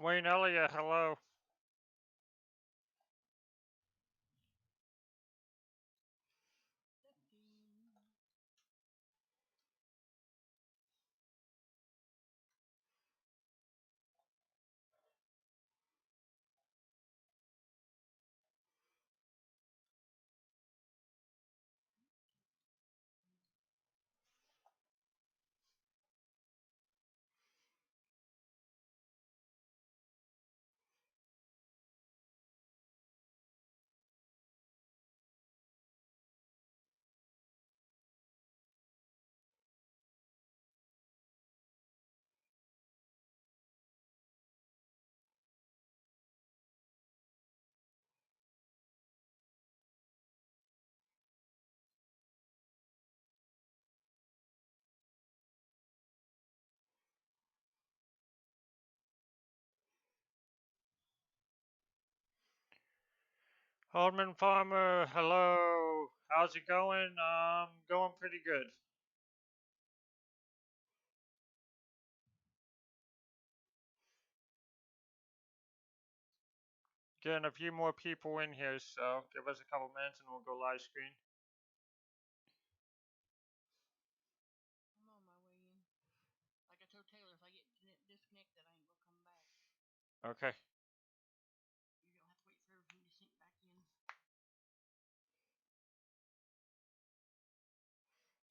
Wayne Elliott, hello. Hardman Farmer, hello. How's it going? Going pretty good. Getting a few more people in here, so give us a couple minutes and we'll go live screen. I'm on my way in. Like I told Taylor, if I get disconnected, I ain't gonna come back. Okay. You're gonna have to wait for everything to sync back in.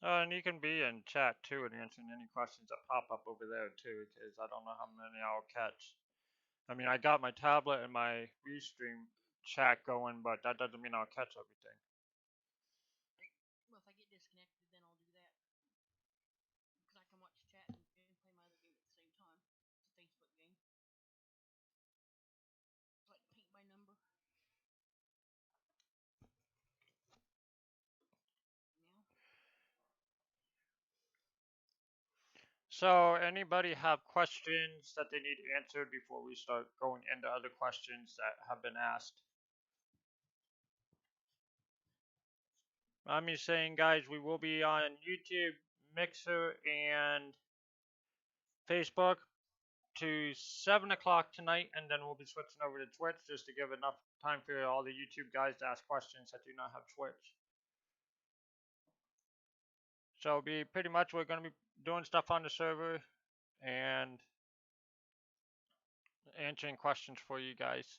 And you can be in chat too and answering any questions that pop up over there too, because I don't know how many I'll catch. I mean, I got my tablet and my Restream chat going, but that doesn't mean I'll catch everything. Well, if I get disconnected, then I'll do that. Because I can watch chat and play my other game at the same time. It's a Facebook game. It's like paint by number. Yeah. So, anybody have questions that they need answered before we start going into other questions that have been asked? I'm just saying, guys, we will be on YouTube, Mixer, and Facebook to 7 o'clock tonight, and then we'll be switching over to Twitch just to give enough time for all the YouTube guys to ask questions that do not have Twitch. So, it'll be pretty much we're going to be doing stuff on the server and answering questions for you guys.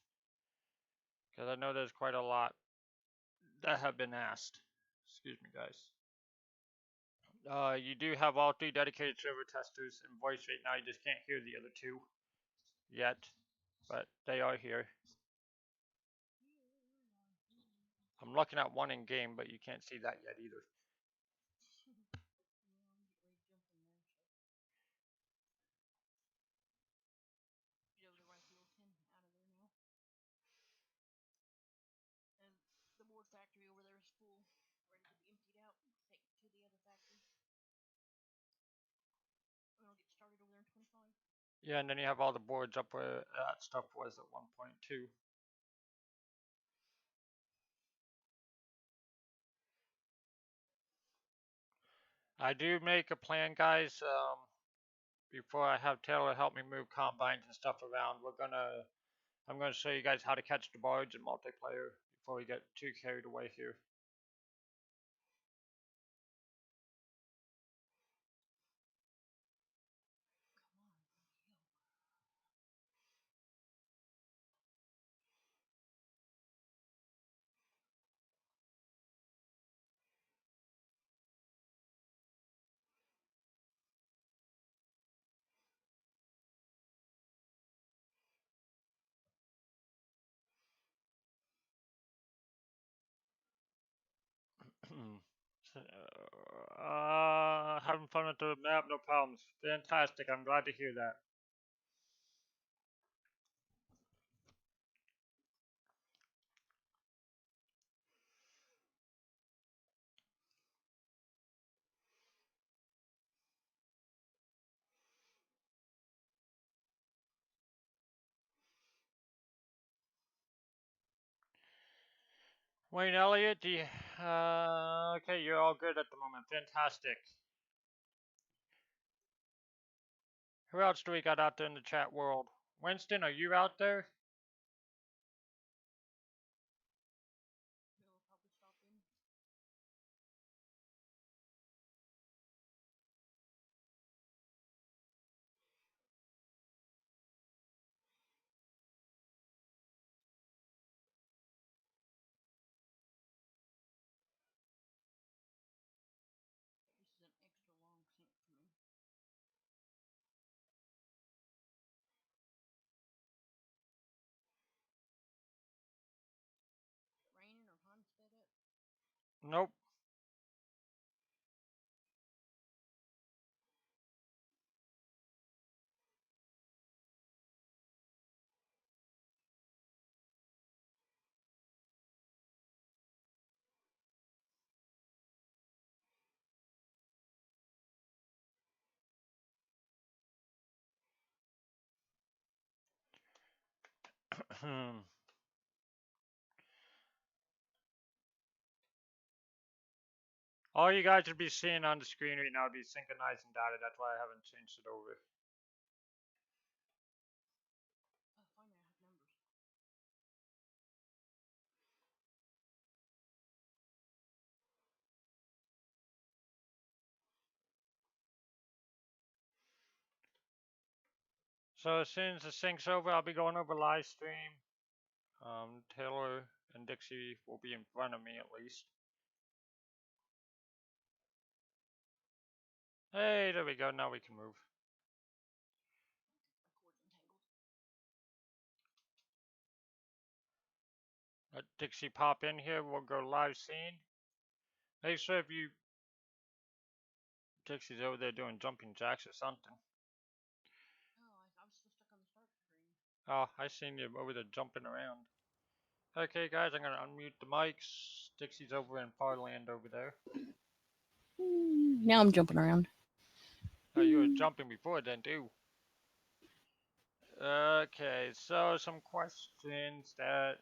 Because I know there's quite a lot that have been asked. Excuse me, guys. You do have all three dedicated server testers in voice right now. You just can't hear the other two yet, but they are here. I'm looking at one in game, but you can't see that yet either. The board factory over there is full, ready to be emptied out, take to the other factory. And I'll get started over there in 25. Yeah, and then you have all the boards up where that stuff was at 1.2. I do make a plan, guys. Before I have Taylor help me move combines and stuff around, I'm gonna show you guys how to catch the boards in multiplayer before we get too carried away here. Having fun with the map, no problems. Fantastic. I'm glad to hear that. Wayne Elliott, okay, you're all good at the moment. Fantastic. Who else do we got out there in the chat world? Winston, are you out there? Bill will probably stop in. This is an extra long sink for me. Raining or Homestead it? Nope. All you guys would be seeing on the screen right now would be synchronizing data. That's why I haven't changed it over. Oh, finally I have numbers. So as soon as the sync's over, I'll be going over live stream. Taylor and Dixie will be in front of me at least. Hey, there we go. Now we can move. My cord's entangled. Let Dixie pop in here. We'll go live scene. Make sure if you... Dixie's over there doing jumping jacks or something. Oh, I was still stuck on the start screen. Oh, I seen you over there jumping around. Okay, guys, I'm gonna unmute the mics. Dixie's over in Farland over there. Now I'm jumping around. Oh, you were jumping before then, too. Okay, so some questions that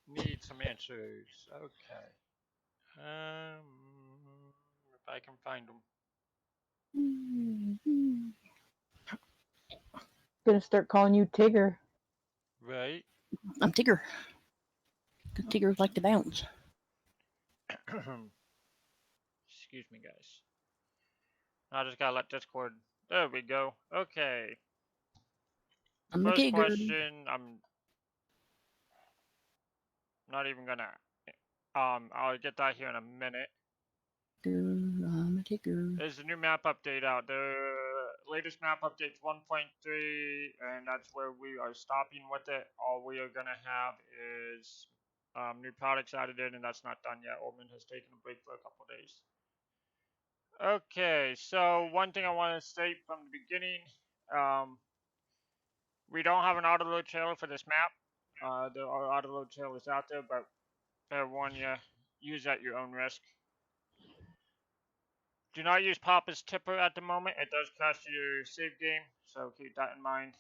need some answers. Okay. If I can find them. Gonna start calling you Tigger. Right. I'm Tigger. The Tiggers like to bounce. Excuse me, guys. I just gotta let Discord. There we go. Okay. I'm the First Tigger. question. I'm not even gonna. I'll get that here in a minute. I'm a Tigger. There's a new map update out. The latest map update's 1.3, and that's where we are stopping with it. All we are gonna have is new products added in, and that's not done yet. Orman has taken a break for a couple days. Okay, so one thing I want to state from the beginning, we don't have an auto-load trailer for this map. There are auto-load trailers out there, but fair warn you, use at your own risk. Do not use Papa's tipper at the moment. It does crash your save game, so keep that in mind.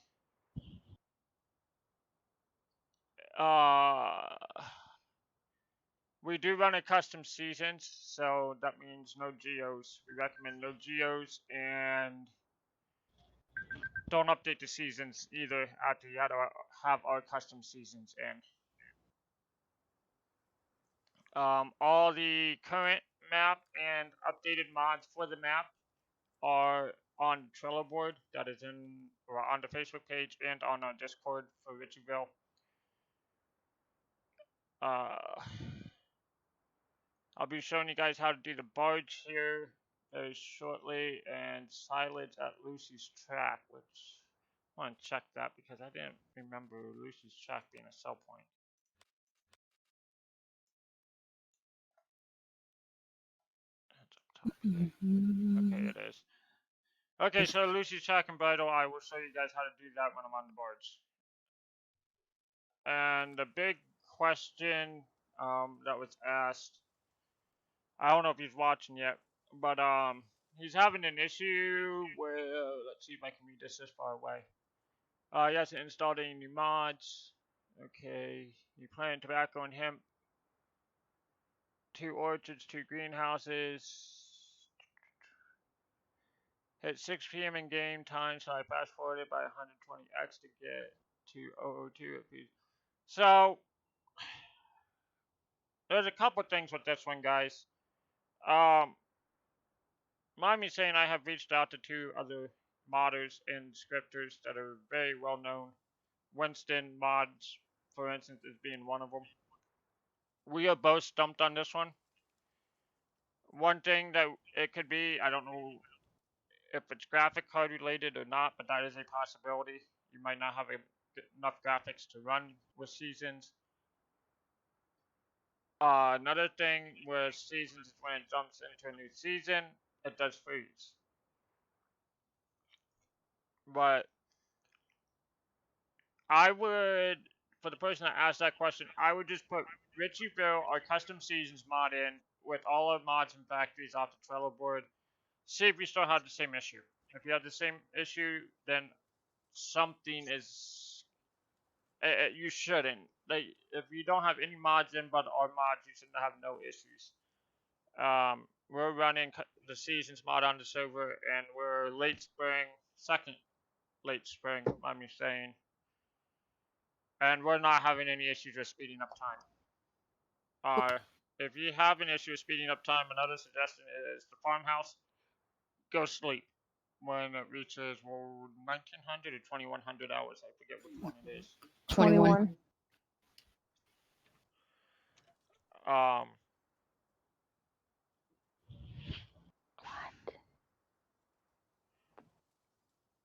We do run a custom seasons, so that means no geos. We recommend no geos, and don't update the seasons either after you have our custom seasons in. All the current map and updated mods for the map are on the Trello board that is on the Facebook page and on our Discord for Ricciville. I'll be showing you guys how to do the barge here very shortly, and silage at Lucy's track, which I want to check that because I didn't remember Lucy's track being a sell point. Okay, it is. Okay, so Lucy's track and bridle, I will show you guys how to do that when I'm on the boards. And the big question that was asked, I don't know if he's watching yet, but he's having an issue where, let's see if I can read this far away. He has to install any new mods. Okay, you plant tobacco and hemp, 2 orchards, 2 greenhouses. Hit 6 p.m. in game time, so I fast forwarded by 120x to get 2002. So there's a couple things with this one, guys. Mind me saying I have reached out to two other modders and scripters that are very well known. Winston Mods, for instance, is being one of them. We are both stumped on this one. One thing that it could be, I don't know if it's graphic card related or not, but that is a possibility. You might not have enough graphics to run with Seasons. Another thing with Seasons is when it jumps into a new season, it does freeze. But I would, for the person that asked that question, I would just put Ricciville or custom seasons mod in with all our mods and factories off the Trello board. See if you still have the same issue. If you have the same issue, then something is. You shouldn't. Like, if you don't have any mods in but our mods, you should have no issues. We're running the seasons mod on the server, and we're late spring, second late spring, I'm saying. And we're not having any issues with speeding up time. If you have an issue with speeding up time, another suggestion is the farmhouse. Go sleep when it reaches 1900 or 2100 hours. I forget which one it is. 21. Um,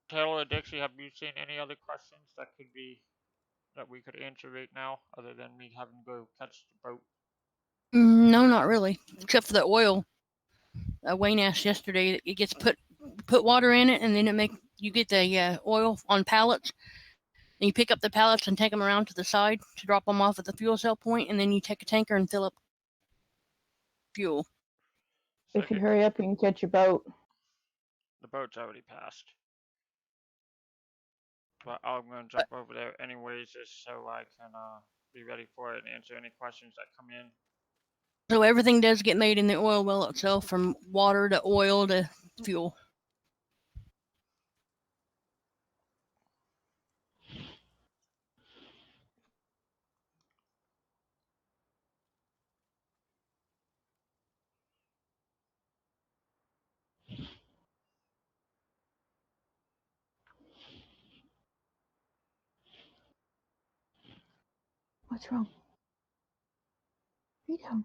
Taylor or Dixie, have you seen any other questions that we could answer right now, other than me having to go catch the boat? No, not really. Except for the oil. Wayne asked yesterday. It gets put water in it, and then you get the oil on pallets. And you pick up the pallets and take them around to the side to drop them off at the fuel cell point, and then you take a tanker and fill up fuel. If you hurry up, you can catch your boat. The boat's already passed. But I'm going to jump over there anyways, just so I can be ready for it and answer any questions that come in. So everything does get made in the oil well itself, from water to oil to fuel. What's wrong? Freedom.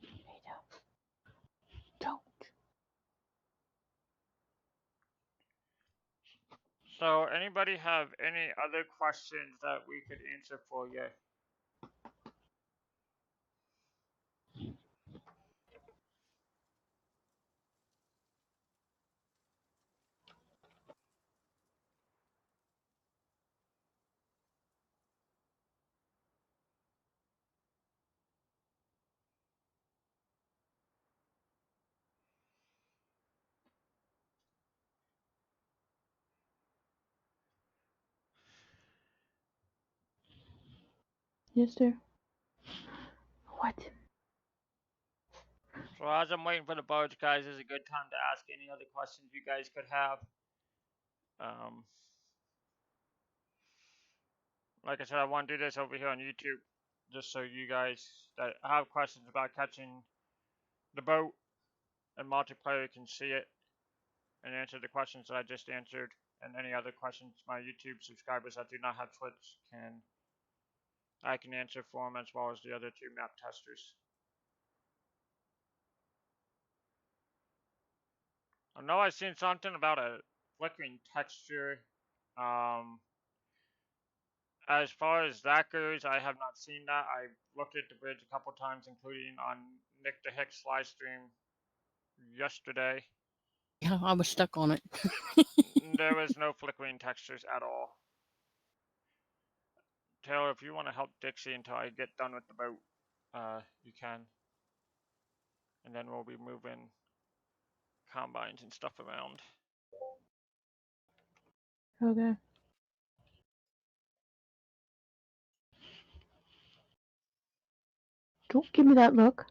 Freedom. Don't. So, anybody have any other questions that we could answer for you? Yes, sir. What? So, as I'm waiting for the boats, guys, is a good time to ask any other questions you guys could have. Like I said, I want to do this over here on YouTube, just so you guys that have questions about catching the boat and multiplayer can see it and answer the questions that I just answered, and any other questions my YouTube subscribers that do not have Twitch I can answer for them, as well as the other two map testers. I know I've seen something about a flickering texture. As far as that goes, I have not seen that. I looked at the bridge a couple times, including on Nick the Hicks live stream yesterday. Yeah, I was stuck on it. There was no flickering textures at all. Taylor, if you want to help Dixie until I get done with the boat, you can. And then we'll be moving combines and stuff around. Okay. Don't give me that look.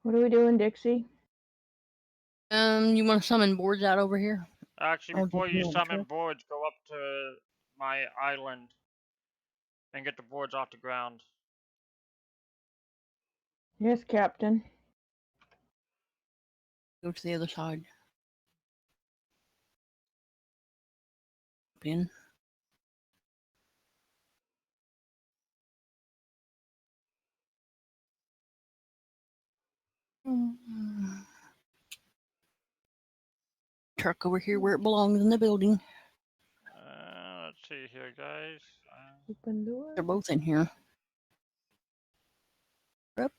What are we doing, Dixie? You want to summon boards out over here? Actually, I'll before just you do it, summon sure. boards, go up to my island and get the boards off the ground. Yes, Captain. Go to the other side. Pin. Truck over here where it belongs in the building. Let's see here, guys. Open door. They're both in here. Up.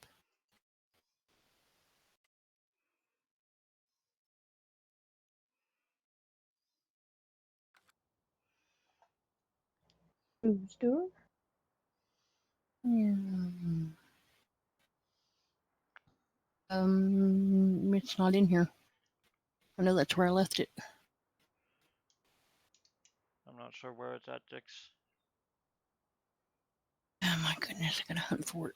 Whose door? It's not in here. I know that's where I left it. I'm not sure where it's at, Dix. Oh my goodness, I gotta hunt for it.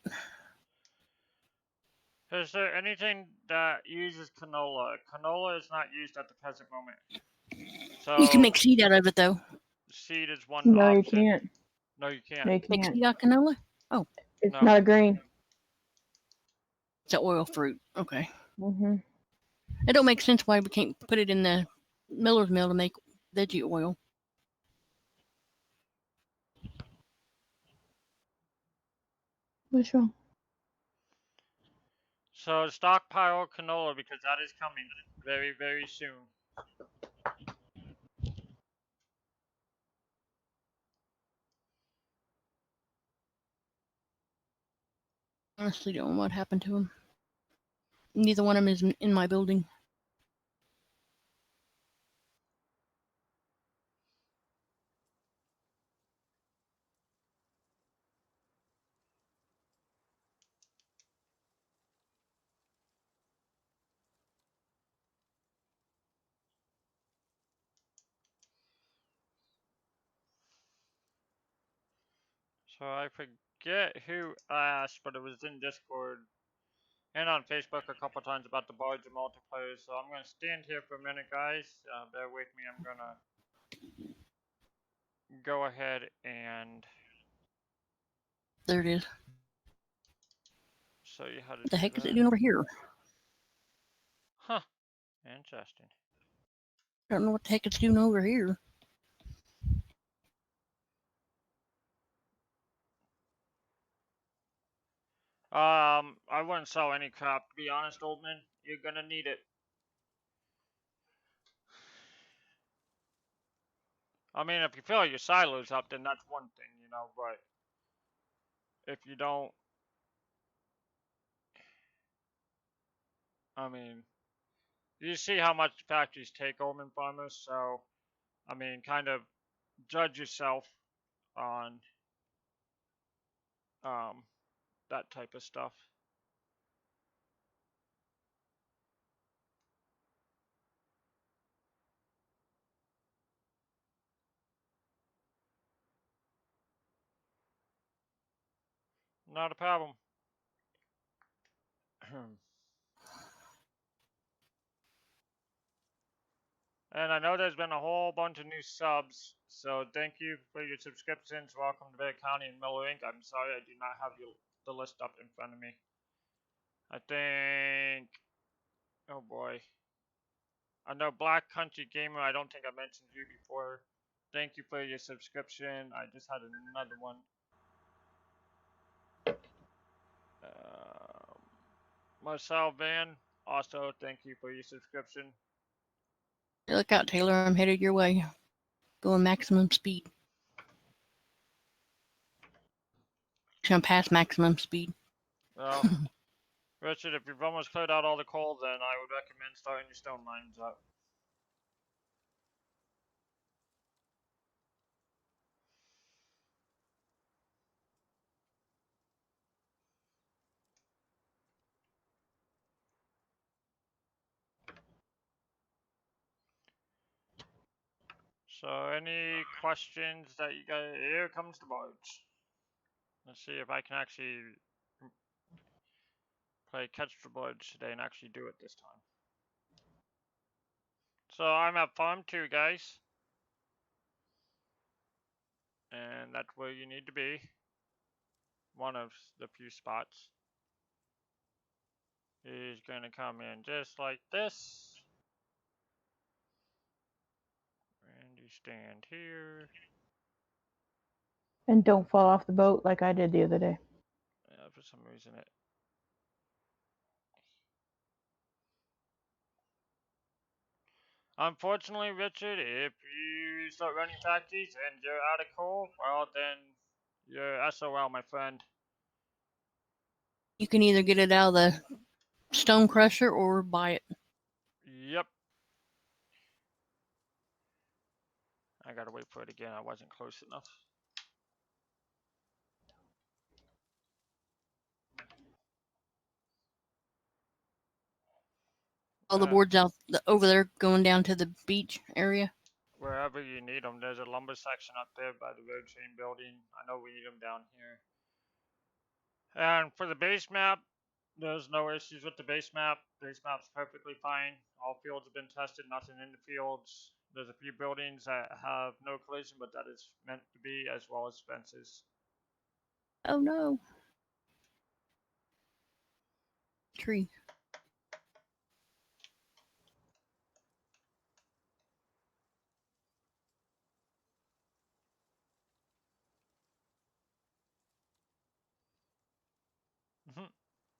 Is there anything that uses canola? Canola is not used at the present moment. So You can make seed out of it though. seed is one No, you option. can't. No, you can't. No, you Make can't. seed out of canola? It's No. not a grain. It's an oil fruit. Okay. Mm-hmm. It don't make sense why we can't put it in the miller's mill to make veggie oil. What's wrong? So stockpile canola because that is coming very, very soon. Honestly, don't know what happened to them. Neither one of them is in my building. So I forget who asked, but it was in Discord and on Facebook a couple times about the barge and multiplayer. So I'm gonna stand here for a minute, guys. Bear with me. I'm gonna go ahead and There it is. show you how to What the do heck is it that. doing over here? Huh. Interesting. I don't know what the heck it's doing over here. I wouldn't sell any crap, to be honest, old man. You're gonna need it. I mean, if you fill your silos up, then that's one thing, you know, but if you don't, I mean, you see how much factories take almond farmers, so, I mean, kind of judge yourself on, that type of stuff. Not a problem. And I know there's been a whole bunch of new subs, so thank you for your subscriptions. Welcome to Bay County and Miller Inc. I'm sorry I do not have the list up in front of me. I think, oh boy. I know Black Country Gamer, I don't think I mentioned you before. Thank you for your subscription. I just had another one. Marcel Van, also thank you for your subscription. Look out, Taylor. I'm headed your way. Going maximum speed. I'm past maximum speed. Well, Richard, if you've almost cleared out all the coal, then I would recommend starting your stone mines up. So, any questions that you guys... Here comes the barge. Let's see if I can actually play Catch the Bloods today and actually do it this time. So I'm at Farm 2, guys. And that's where you need to be. One of the few spots. He's gonna come in just like this. And you stand here. And don't fall off the boat like I did the other day. Yeah, for some reason it. Unfortunately, Richard, if you start running factories and you're out of coal, well then you're SOL, my friend. You can either get it out of the stone crusher or buy it. Yep. I gotta wait for it again. I wasn't close enough. All the boards out over there going down to the beach area. Wherever you need them. There's a lumber section up there by the road train building. I know we need them down here. And for the base map, there's no issues with the base map. Base map's perfectly fine. All fields have been tested, nothing in the fields. There's a few buildings that have no collision, but that is meant to be, as well as fences. Oh no. Tree.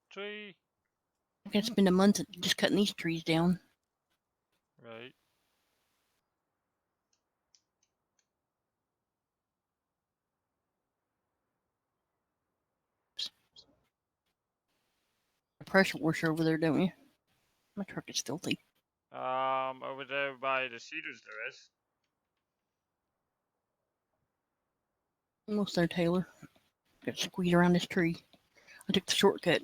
Tree. I can spend a month just cutting these trees down. Right. A pressure washer over there, don't you? My truck is filthy. Over there by the cedars there is. Almost there, Taylor. Got to squeeze around this tree. I took the shortcut.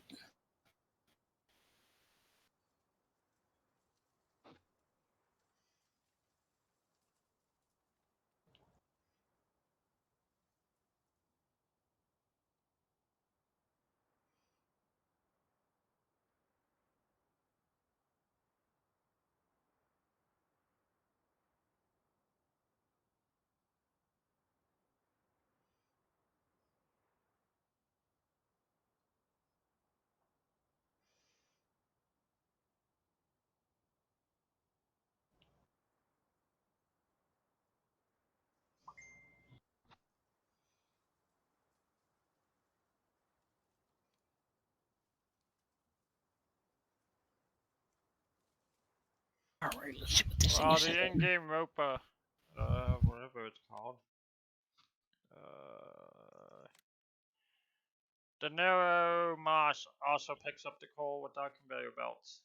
Alright, let's see what this thing Well, is the saying. in-game rope, whatever it's called. The narrow moss also picks up the coal without conveyor belts.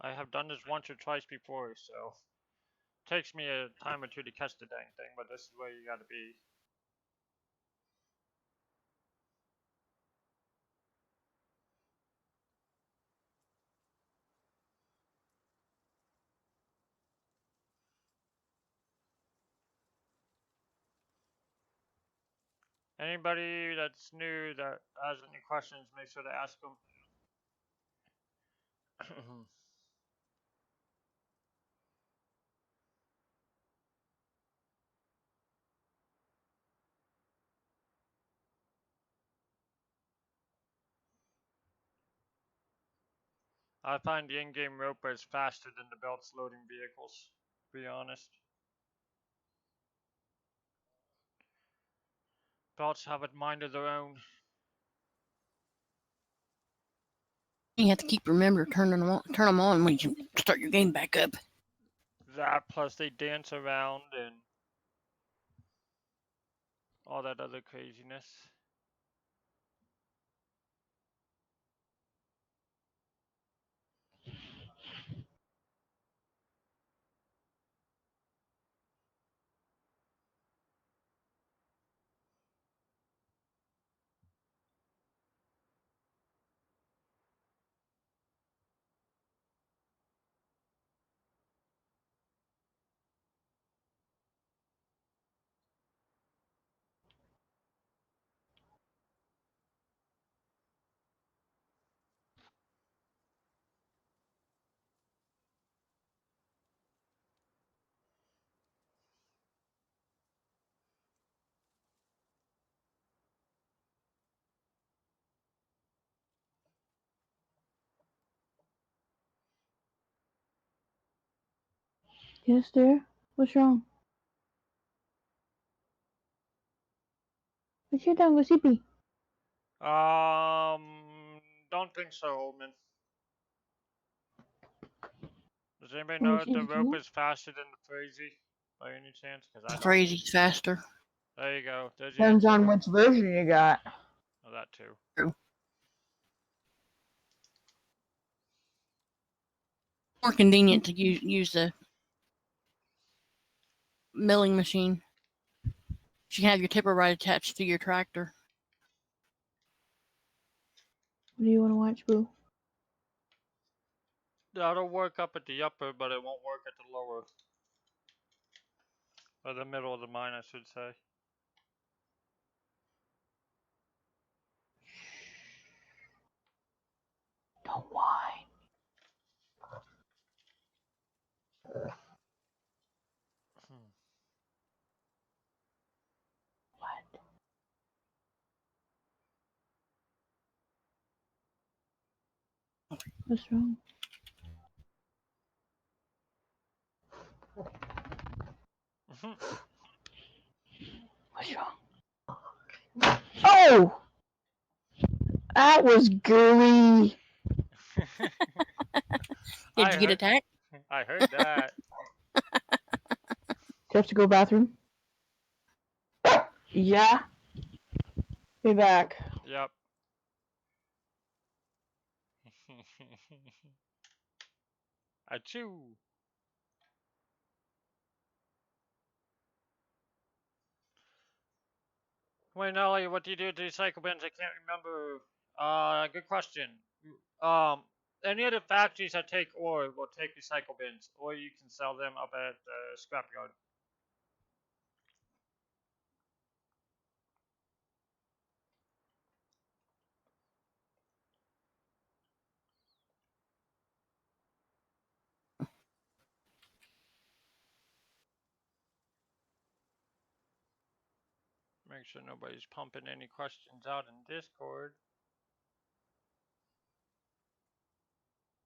I have done this once or twice before, so it takes me a time or two to catch the dang thing, but this is where you gotta be. Anybody that's new that has any questions, make sure to ask them. I find the in-game roper is faster than the belts loading vehicles, to be honest. Belts have a mind of their own. You have to keep remember turn them on when you start your game back up. That plus they dance around and all that other craziness. Yes, dear. What's wrong? Put your down, go sleepy. Don't think so, Oldman. Does anybody Wanna know if change the the rope channel? is faster than the crazy by any chance? Because I don't. Crazy's faster. There you go. There's the Depends answer. on which version you got. Oh, that too. True. More convenient to use the milling machine. You can have your tipper right attached to your tractor. What do you want to watch, Boo? That'll work up at the upper, but it won't work at the lower. Or the middle of the mine, I should say. Don't whine. What? What's wrong? What's wrong? Oh! That was gooey. Did you get attacked? I heard that. Do you have to go bathroom? Yeah. Be back. Yep. Achoo. Wait, Nelly, what do you do with these cycle bins? I can't remember. Good question. Any of the factories that take ore will take recycle bins, or you can sell them up at the scrapyard. Make sure nobody's pumping any questions out in Discord.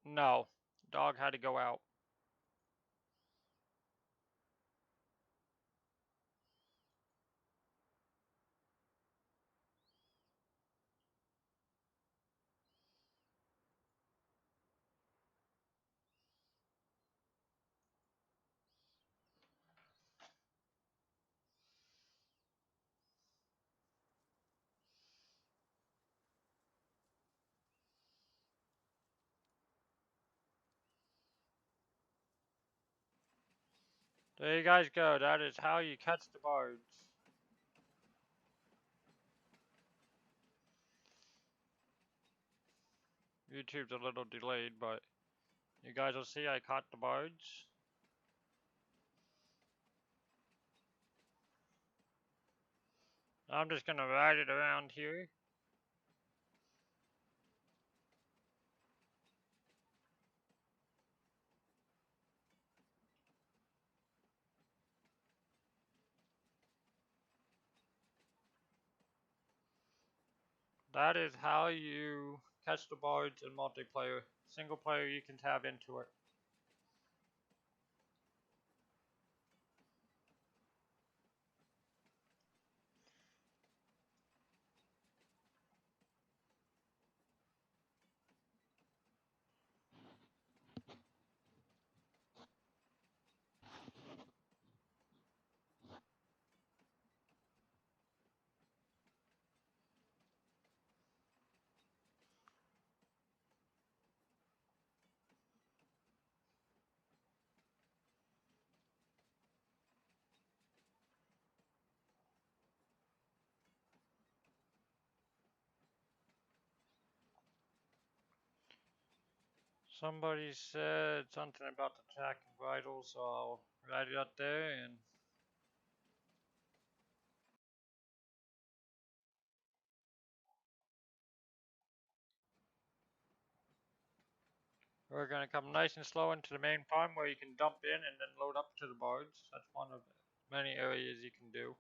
No, dog had to go out. There you guys go. That is how you catch the birds. YouTube's a little delayed, but you guys will see I caught the birds. I'm just gonna ride it around here. That is how you catch the birds in multiplayer. Single player, you can tab into it. Somebody said something about the track and bridle, so I'll write it up there and we're going to come nice and slow into the main farm where you can dump in and then load up to the barge. That's one of many areas you can do.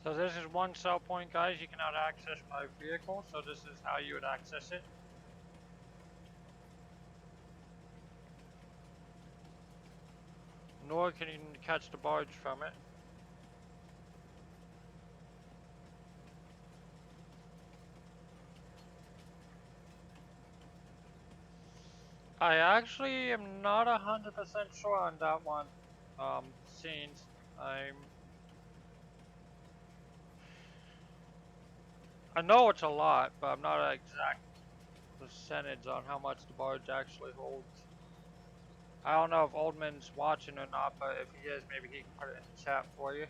So this is one sell point, guys. You cannot access my vehicle, so this is how you would access it. Nor can you catch the barge from it. I actually am not 100% sure on that one, scenes. I know it's a lot, but I'm not an exact percentage on how much the barge actually holds. I don't know if Oldman's watching or not, but if he is, maybe he can put it in the chat for you.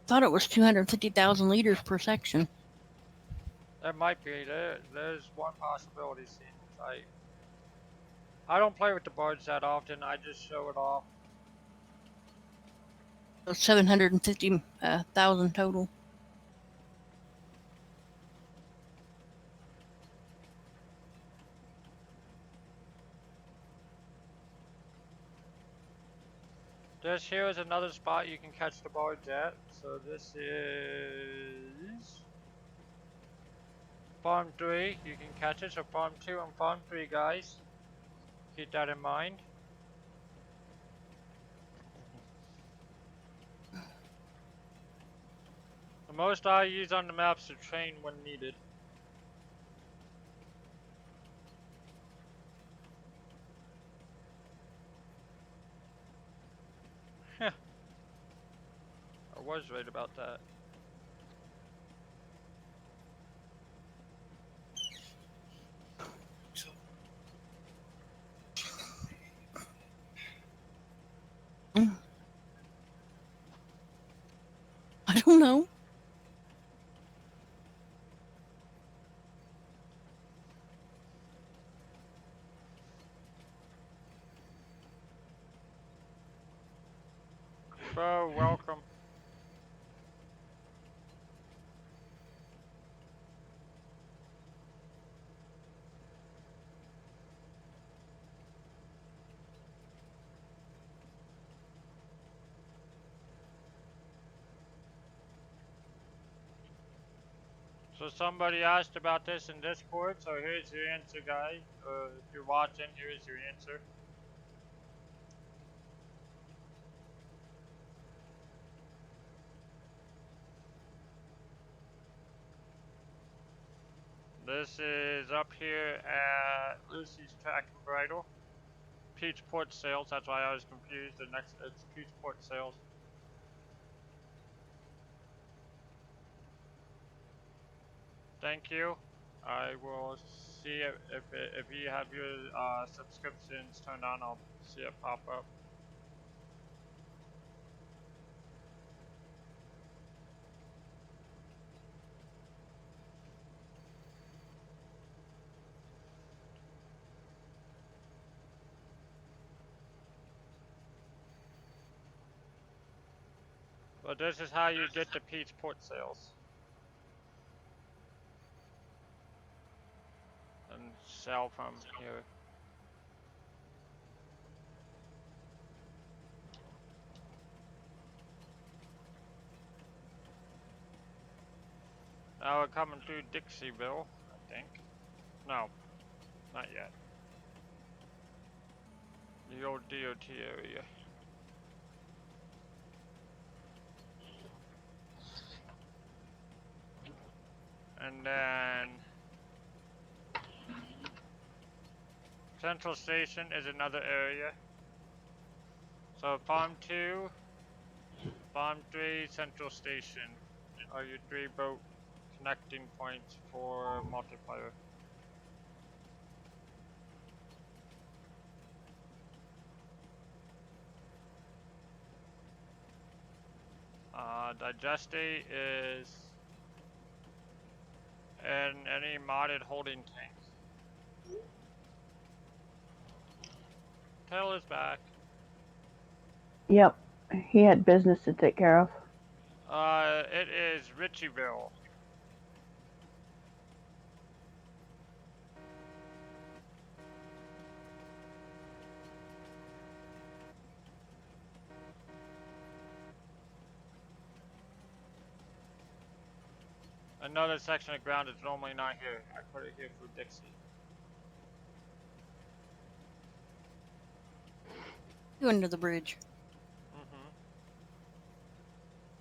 Thought it was 250,000 liters per section. There might be. There's one possibility, scenes. I don't play with the barge that often. I just show it off. So 750,000 total. This here is another spot you can catch the barge at. So this is Farm 3. You can catch it. So Farm 2 and Farm 3, guys. Keep that in mind. The most I use on the maps to train when needed. I was right about that. I don't know. Bro, welcome. So somebody asked about this in Discord, so here's your answer, guys. If you're watching, here's your answer. This is up here at Lucy's Track and Bridle. Peach Port Sales, that's why I was confused. The next, it's Peach Port Sales. Thank you. I will see if you have your subscriptions turned on. I'll see it pop up. But this is how you get the Peach Port sales. And sell from here. Now we're coming through Ricciville, I think. No, not yet. The old DOT area. And then Central Station is another area. So Farm 2, Farm 3, Central Station are your 3 boat connecting points for multiplayer. Digestate is in any modded holding tank. Tail is back. Yep. He had business to take care of. It is Ricciville. Another section of ground is normally not here. I put it here for Dixie. You under the bridge.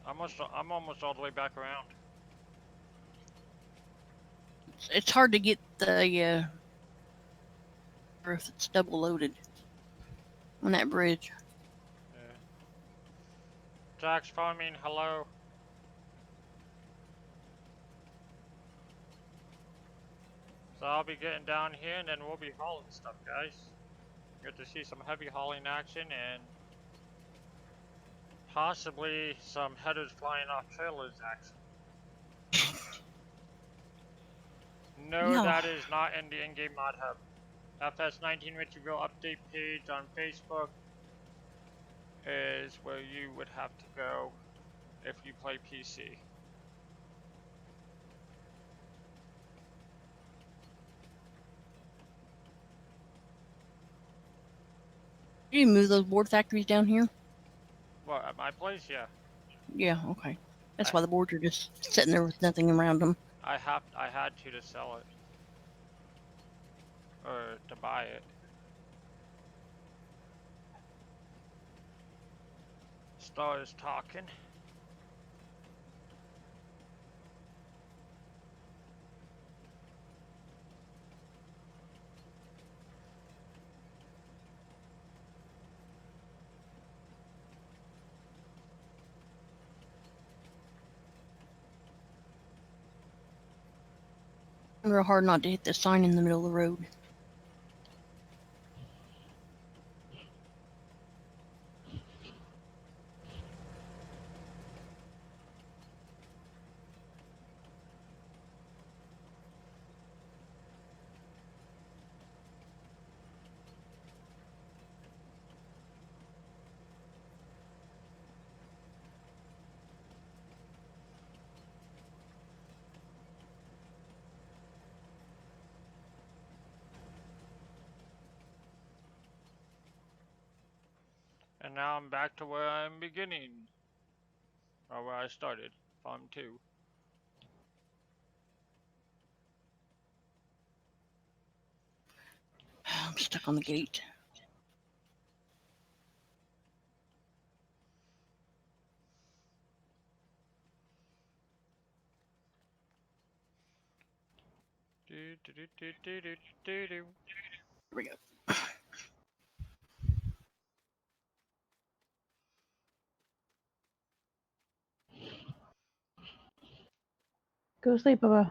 I'm almost all the way back around. It's hard to get the if it's double loaded on that bridge. Yeah. Jack's farming, hello. So I'll be getting down here and then we'll be hauling stuff, guys. Get to see some heavy hauling action and possibly some headers flying off trailers action. No, that is not in the in-game mod hub. FS19 Ricciville update page on Facebook is where you would have to go if you play PC. You move those board factories down here? What, at my place? Yeah. Yeah, okay. That's why the boards are just sitting there with nothing around them. I had to sell it. Or to buy it. Star is talking. Real hard not to hit the sign in the middle of the road. And now I'm back to where I'm beginning. Or where I started. Farm 2. I'm stuck on the gate. Here we go. Go to sleep, Bubba.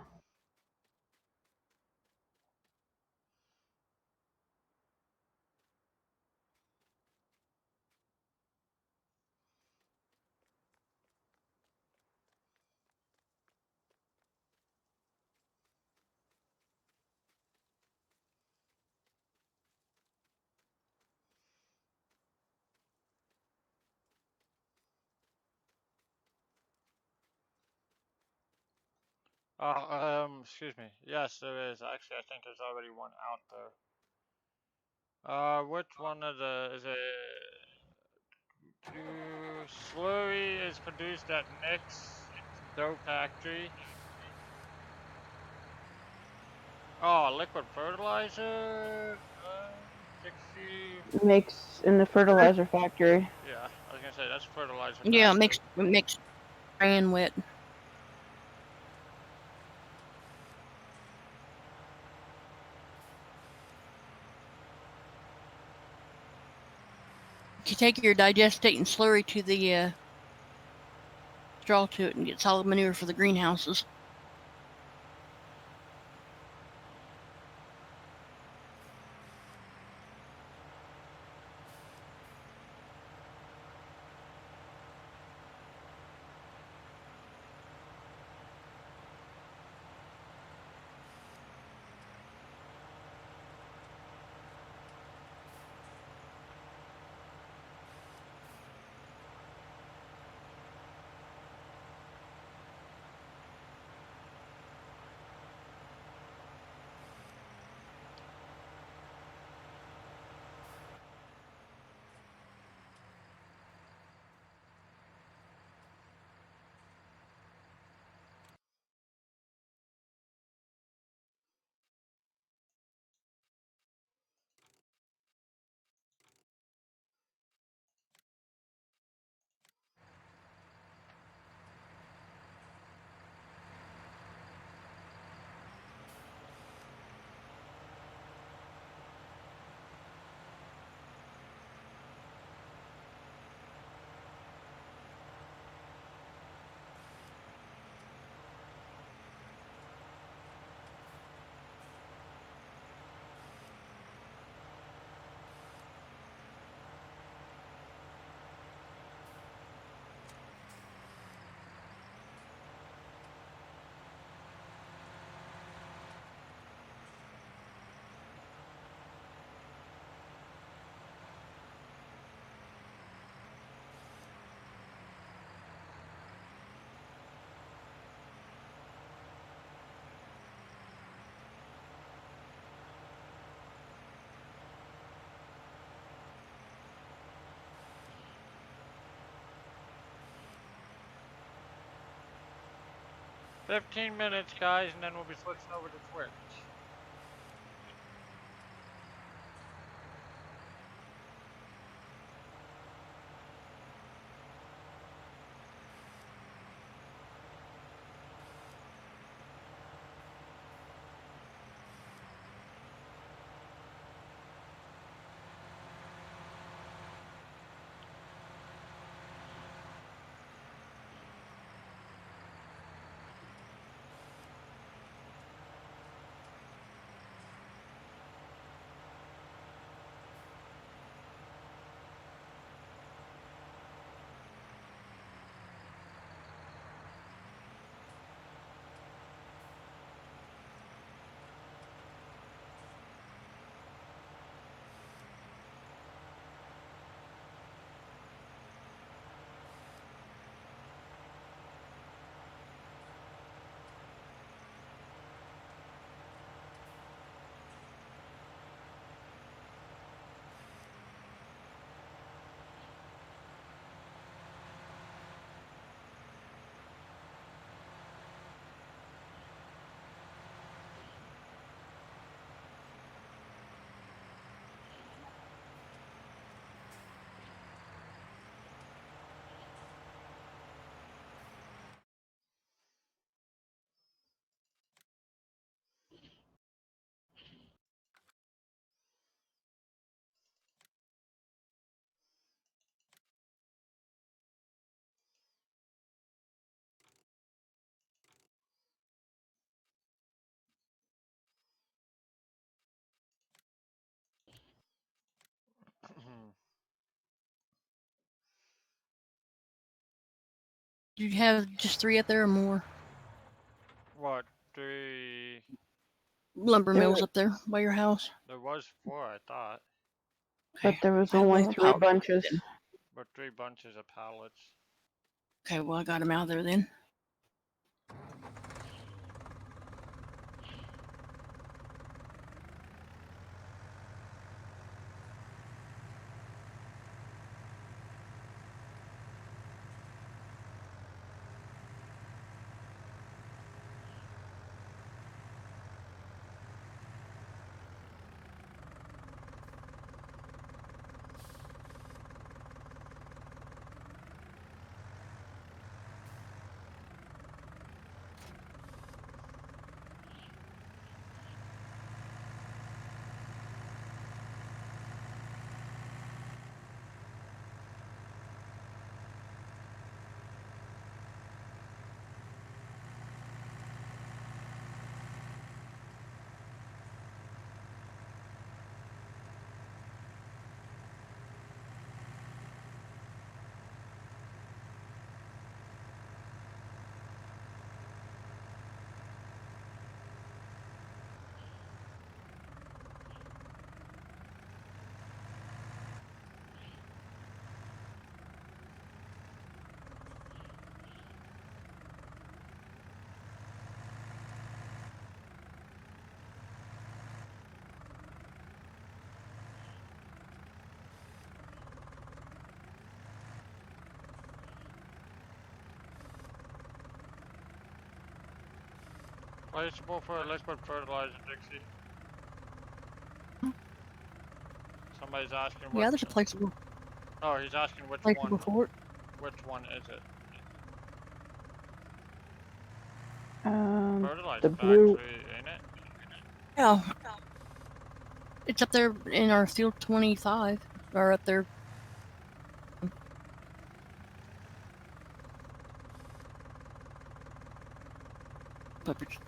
Excuse me. Yes, there is. Actually, I think there's already one out there. Which one of the is it? Slurry is produced at Nick's dough factory. Oh, liquid fertilizer. 60. Makes in the fertilizer factory. Yeah, I was gonna say that's fertilizer Yeah, factory. mixed and wet. You take your digestating slurry to the straw to it and get solid manure for the greenhouses. "15 minutes, guys, and then we'll be switching over to Twitch." Do you have just 3 up there or more? What, 3? Lumber There mills were- up there by your house? There was 4, I thought, But there was I have only one on 3 top. bunches. but 3 bunches of pallets. Okay, well, I got them out there then. replaceable for liquid fertilizer, Dixie? Somebody's asking what. Yeah, there's a placeable Oh, he's asking which one. for it. Which one is it? The Fertilizer blue. factory, ain't it? Yeah. It's up there in our field 25, or up there.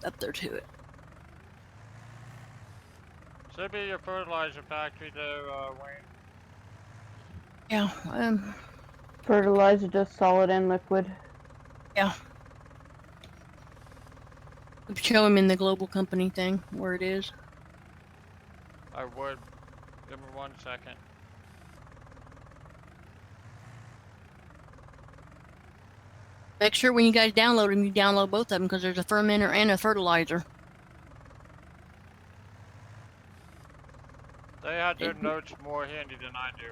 Up there to it. Should be your fertilizer factory there, Wayne. Yeah. Fertilizer, just solid and liquid. Yeah. Show him in the global company thing where it is. I would. Give me 1 second. Make sure when you guys download them, you download both of them because there's a fermenter and a fertilizer. They had their notes more handy than I do.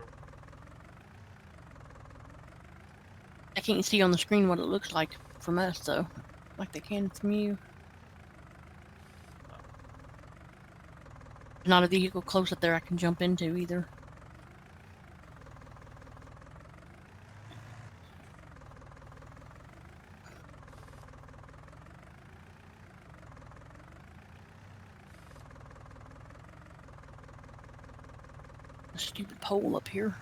I can't see on the screen what it looks like from us, though. Like they can from you. There's not a vehicle close up there I can jump into either. A stupid pole up here.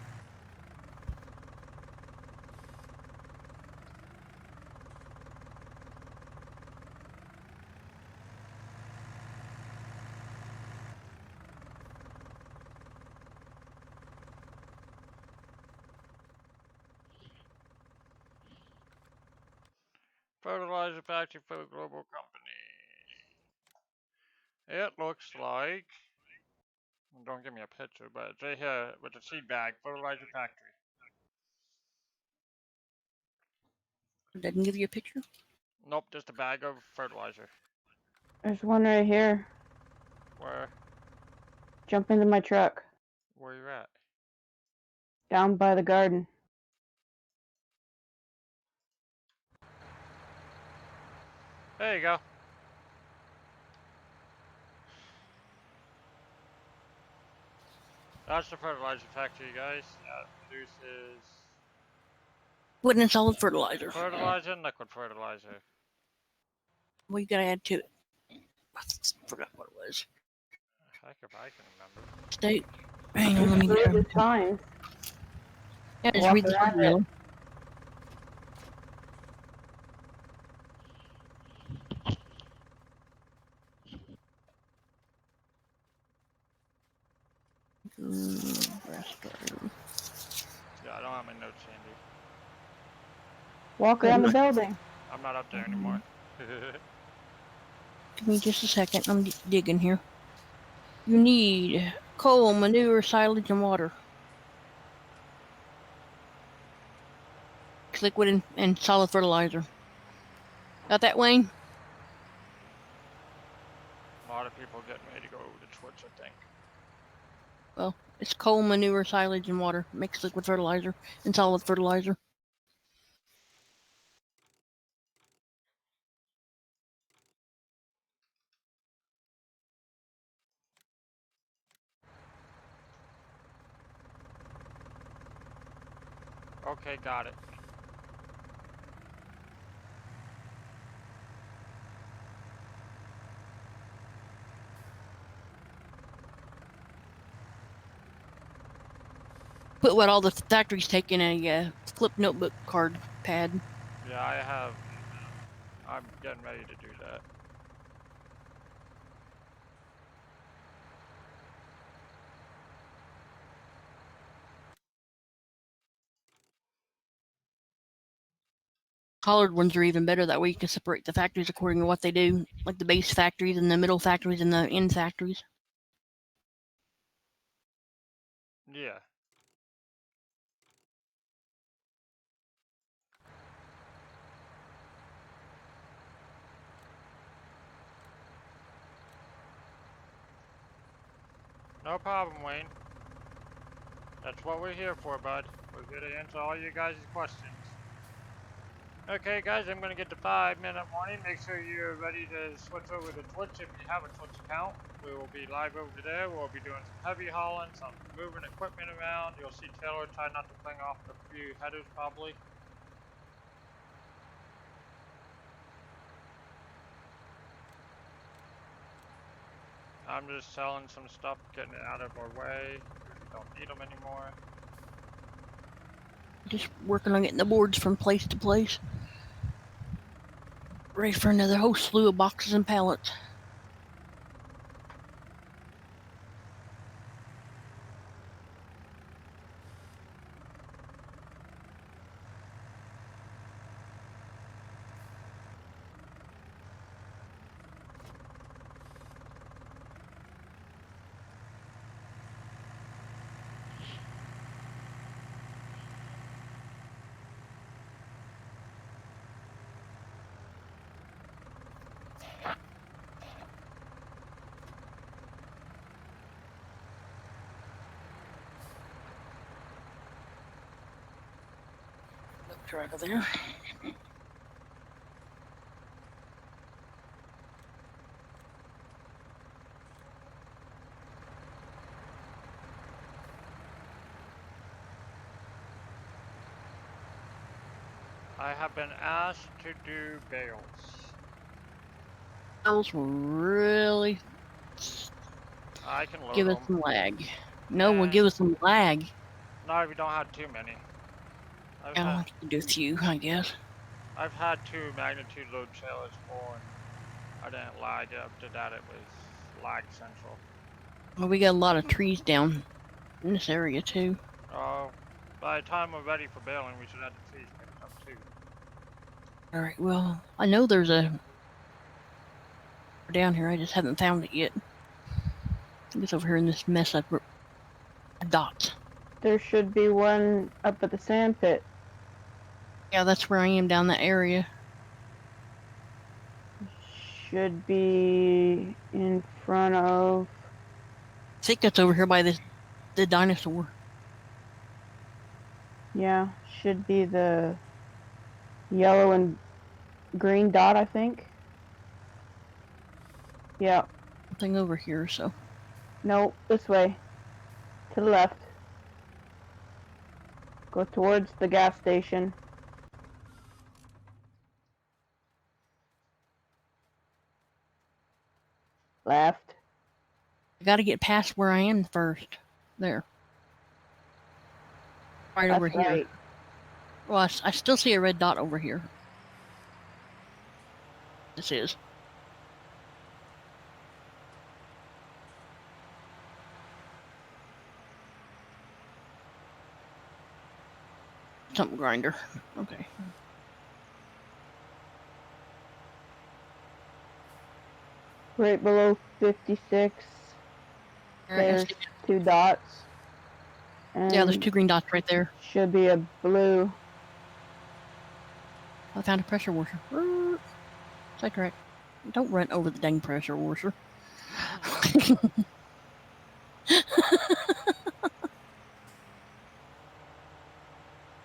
Fertilizer factory for the global company. It looks like. Don't give me a picture, but it's right here with the seed bag. Fertilizer factory. Didn't give you a picture? Nope, just a bag of fertilizer. There's one right here. Where? Jump into my truck. Where you at? Down by the garden. There you go. That's the fertilizer factory, guys. That produces Wooden and solid fertilizer. fertilizer and liquid fertilizer. Well, you gotta add to it. I forgot what it was. Heck if I can remember. State. Hang on, let me Read the get signs. Yeah, just Walk read the around sign, really. Yeah, I don't have my notes handy. Walk around the building. I'm not up there anymore. Give me just a second. I'm digging here. You need coal, manure, silage, and water. Liquid and solid fertilizer. Got that, Wayne? A lot of people getting ready to go to Twitch, I think. Well, it's coal, manure, silage, and water. Mixed liquid fertilizer and solid fertilizer. Okay, got it. Put what all the factories take in a flip notebook card pad. Yeah, I have. I'm getting ready to do that. Colored ones are even better. That way you can separate the factories according to what they do, like the base factories and the middle factories and the end factories. Yeah. No problem, Wayne. That's what we're here for, bud. We're here to answer all you guys' questions. Okay, guys, I'm going to get the 5-minute warning. Make sure you're ready to switch over to Twitch if you have a Twitch account. We will be live over there. We'll be doing some heavy hauling, some moving equipment around. You'll see Taylor try not to fling off a few headers, probably. I'm just selling some stuff, getting it out of our way. We don't need them anymore. Just working on getting the boards from place to place. Ready for another whole slew of boxes and pallets. Right over there. I have been asked to do bales. Those will really I can load give us them. some lag. No, will give us some lag. No, we don't have too many. I'll have to do a few, I guess. I've had 2 magnitude load trailers full, and I didn't lag up to that. It was lag central. Well, we got a lot of trees down in this area too. Oh, by the time we're ready for baling, we should have the trees picked up too. All right. Well, I know there's a down here. I just haven't found it yet. I think it's over here in this mess of dots. There should be one up at the sand pit. Yeah, that's where I am down that area. Should be in front of. I think that's over here by the dinosaur. Yeah, should be the yellow and green dot, I think. Yeah. Something over here, so. No, this way. To the left. Go towards the gas station. Left. I gotta get past where I am first. There. Right That's over here. right. Well, I still see a red dot over here. This is. Something grinder. Okay. Right below 56. There's 2 dots. And yeah, there's 2 green dots right there. Should be a blue. I found a pressure washer. Is that correct? Don't run over the dang pressure washer.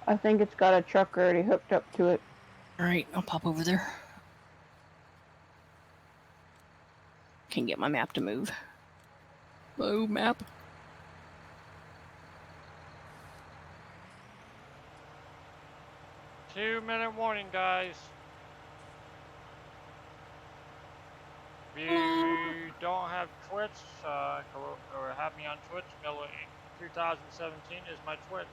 I think it's got a truck already hooked up to it. Alright, I'll pop over there. Can't get my map to move. Oh, map. Two-minute warning, guys. If you don't have Twitch, or have me on Twitch, Miller Inc. 2017 is my Twitch.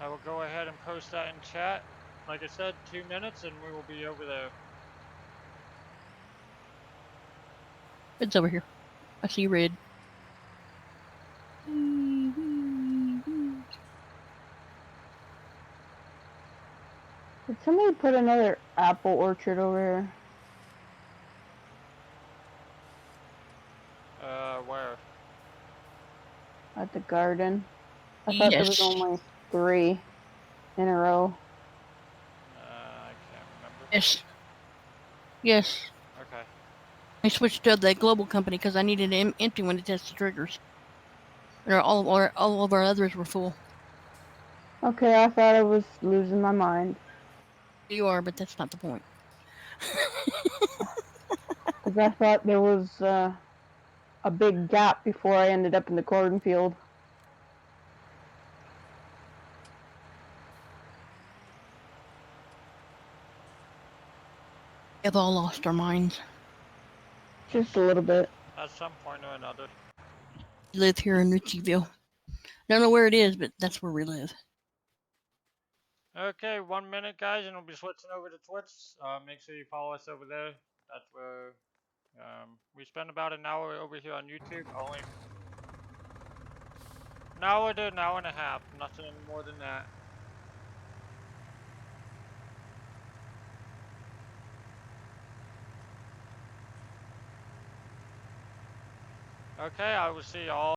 I will go ahead and post that in chat. Like I said, 2 minutes and we will be over there. It's over here. I see red. Did somebody put another apple orchard over here? Where? At the garden. I thought there was only 3 in a row. I can't remember. Yes. Yes. Okay. I switched to the global company because I needed an empty one to test the triggers. Or all of our others were full. Okay, I thought I was losing my mind. You are, but that's not the point. Because I thought there was a big gap before I ended up in the cornfield. We have all lost our minds. Just a little bit. At some point or another. We live here in Ricciville. Don't know where it is, but that's where we live. Okay, 1 minute, guys, and we'll be switching over to Twitch. Make sure you follow us over there. That's where we spend about an hour over here on YouTube. Only an hour to an hour and a half. Nothing more than that. Okay, I will see y'all.